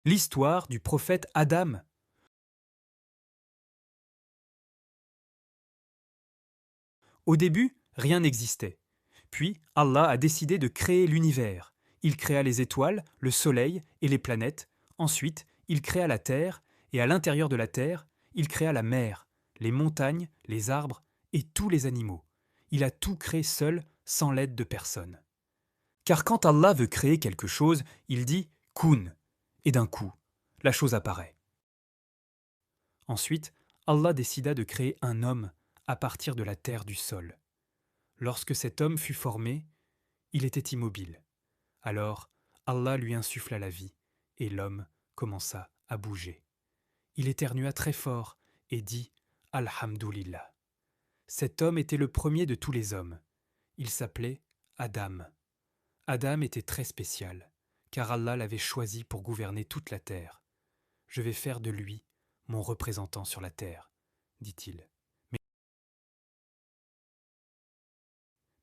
L'histoire du prophète Adam. Au début, rien n'existait. Puis Allah a décidé de créer l'univers. Il créa les étoiles, le soleil et les planètes. Ensuite, il créa la terre, et à l'intérieur de la terre, il créa la mer, les montagnes, les arbres et tous les animaux. Il a tout créé seul, sans l'aide de personne. Car quand Allah veut créer quelque chose, il dit Kun, et d'un coup, la chose apparaît. Ensuite, Allah décida de créer un homme à partir de la terre du sol. Lorsque cet homme fut formé, il était immobile. Alors, Allah lui insuffla la vie, et l'homme commença à bouger. Il éternua très fort et dit Alhamdulillah. Cet homme était le premier de tous les hommes. Il s'appelait Adam. Adam était très spécial, car Allah l'avait choisi pour gouverner toute la terre. Je vais faire de lui mon représentant sur la terre, dit-il.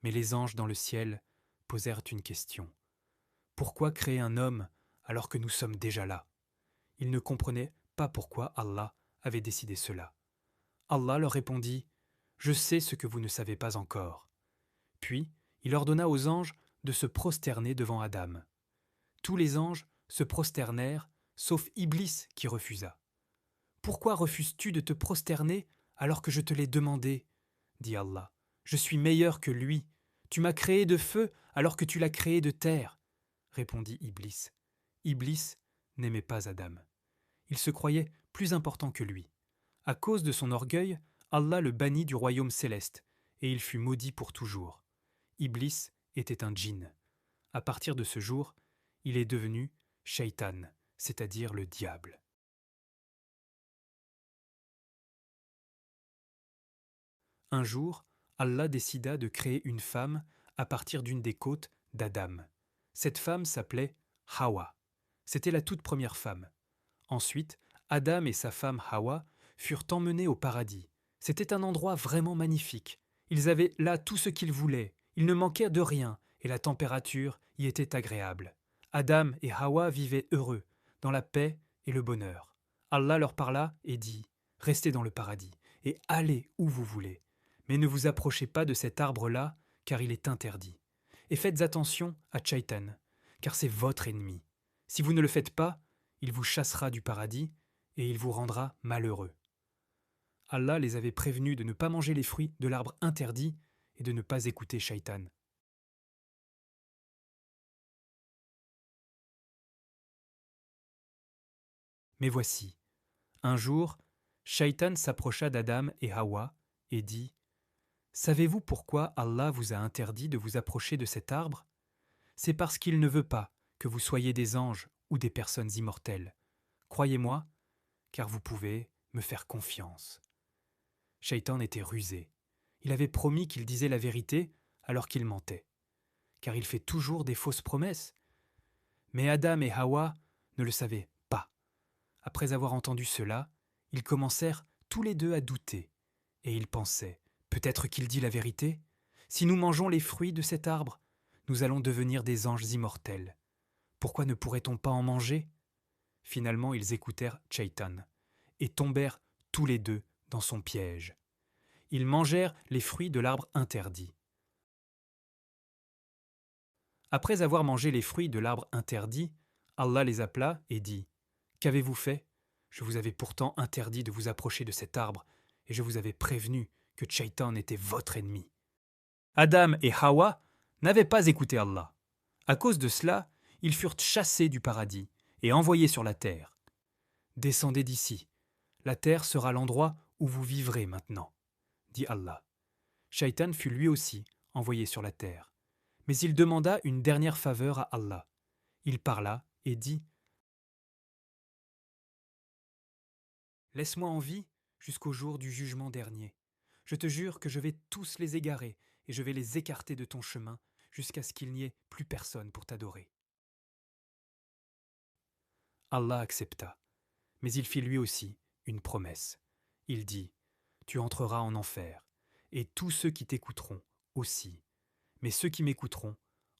Mais les anges dans le ciel posèrent une question. Pourquoi créer un homme alors que nous sommes déjà là? Ils ne comprenaient pas pourquoi Allah avait décidé cela. Allah leur répondit Je sais ce que vous ne savez pas encore. Puis il ordonna aux anges de se prosterner devant Adam. Tous les anges se prosternèrent, sauf Iblis qui refusa. Pourquoi refuses-tu de te prosterner alors que je te l'ai demandé? Dit Allah. Je suis meilleur que lui. Tu m'as créé de feu alors que tu l'as créé de terre, répondit Iblis. Iblis n'aimait pas Adam. Il se croyait plus important que lui. À cause de son orgueil, Allah le bannit du royaume céleste, et il fut maudit pour toujours. Iblis était un djinn. À partir de ce jour, il est devenu Shaitan, c'est-à-dire le diable. Un jour, Allah décida de créer une femme à partir d'une des côtes d'Adam. Cette femme s'appelait Hawa. C'était la toute première femme. Ensuite, Adam et sa femme Hawa furent emmenés au paradis. C'était un endroit vraiment magnifique. Ils avaient là tout ce qu'ils voulaient. Il ne manquait de rien et la température y était agréable. Adam et Hawa vivaient heureux, dans la paix et le bonheur. Allah leur parla et dit Restez dans le paradis et allez où vous voulez. Mais ne vous approchez pas de cet arbre-là, car il est interdit. Et faites attention à Shaitan, car c'est votre ennemi. Si vous ne le faites pas, il vous chassera du paradis et il vous rendra malheureux. Allah les avait prévenus de ne pas manger les fruits de l'arbre interdit et de ne pas écouter Shaitan. Mais voici, un jour, Shaitan s'approcha d'Adam et Hawa et dit Savez-vous pourquoi Allah vous a interdit de vous approcher de cet arbre? C'est parce qu'il ne veut pas que vous soyez des anges ou des personnes immortelles. Croyez-moi, car vous pouvez me faire confiance. Shaitan était rusé. Il avait promis qu'il disait la vérité alors qu'il mentait, car il fait toujours des fausses promesses. Mais Adam et Hawa ne le savaient pas. Après avoir entendu cela, ils commencèrent tous les deux à douter, et ils pensaient peut-être qu'il dit la vérité. Si nous mangeons les fruits de cet arbre, nous allons devenir des anges immortels. Pourquoi ne pourrait-on pas en manger? Finalement, ils écoutèrent Shaitan et tombèrent tous les deux dans son piège. Ils mangèrent les fruits de l'arbre interdit. Après avoir mangé les fruits de l'arbre interdit, Allah les appela et dit Qu'avez-vous fait? Je vous avais pourtant interdit de vous approcher de cet arbre, et je vous avais prévenu que Shaitan était votre ennemi. Adam et Hawa n'avaient pas écouté Allah. À cause de cela, ils furent chassés du paradis et envoyés sur la terre. Descendez d'ici. La terre sera l'endroit où vous vivrez maintenant, dit Allah. Shaitan fut lui aussi envoyé sur la terre. Mais il demanda une dernière faveur à Allah. Il parla et dit Laisse-moi en vie jusqu'au jour du jugement dernier. Je te jure que je vais tous les égarer et je vais les écarter de ton chemin jusqu'à ce qu'il n'y ait plus personne pour t'adorer. Allah accepta, mais il fit lui aussi une promesse. Il dit Tu entreras en enfer, et tous ceux qui t'écouteront aussi, mais ceux qui m'écouteront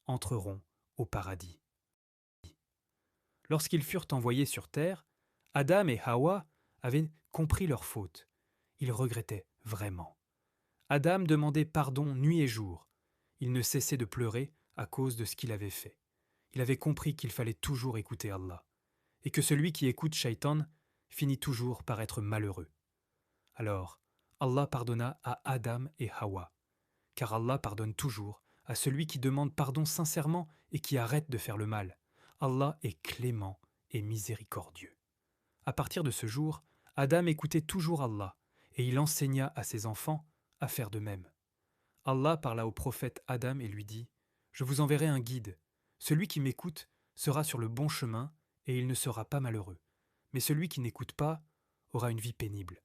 entreront au paradis. Lorsqu'ils furent envoyés sur terre, Adam et Hawa avaient compris leur faute. Ils regrettaient vraiment. Adam demandait pardon nuit et jour. Il ne cessait de pleurer à cause de ce qu'il avait fait. Il avait compris qu'il fallait toujours écouter Allah, et que celui qui écoute Shaitan finit toujours par être malheureux. Alors, Allah pardonna à Adam et Hawa, car Allah pardonne toujours à celui qui demande pardon sincèrement et qui arrête de faire le mal. Allah est clément et miséricordieux. À partir de ce jour, Adam écoutait toujours Allah, et il enseigna à ses enfants à faire de même. Allah parla au prophète Adam et lui dit : « Je vous enverrai un guide. Celui qui m'écoute sera sur le bon chemin et il ne sera pas malheureux. Mais celui qui n'écoute pas aura une vie pénible.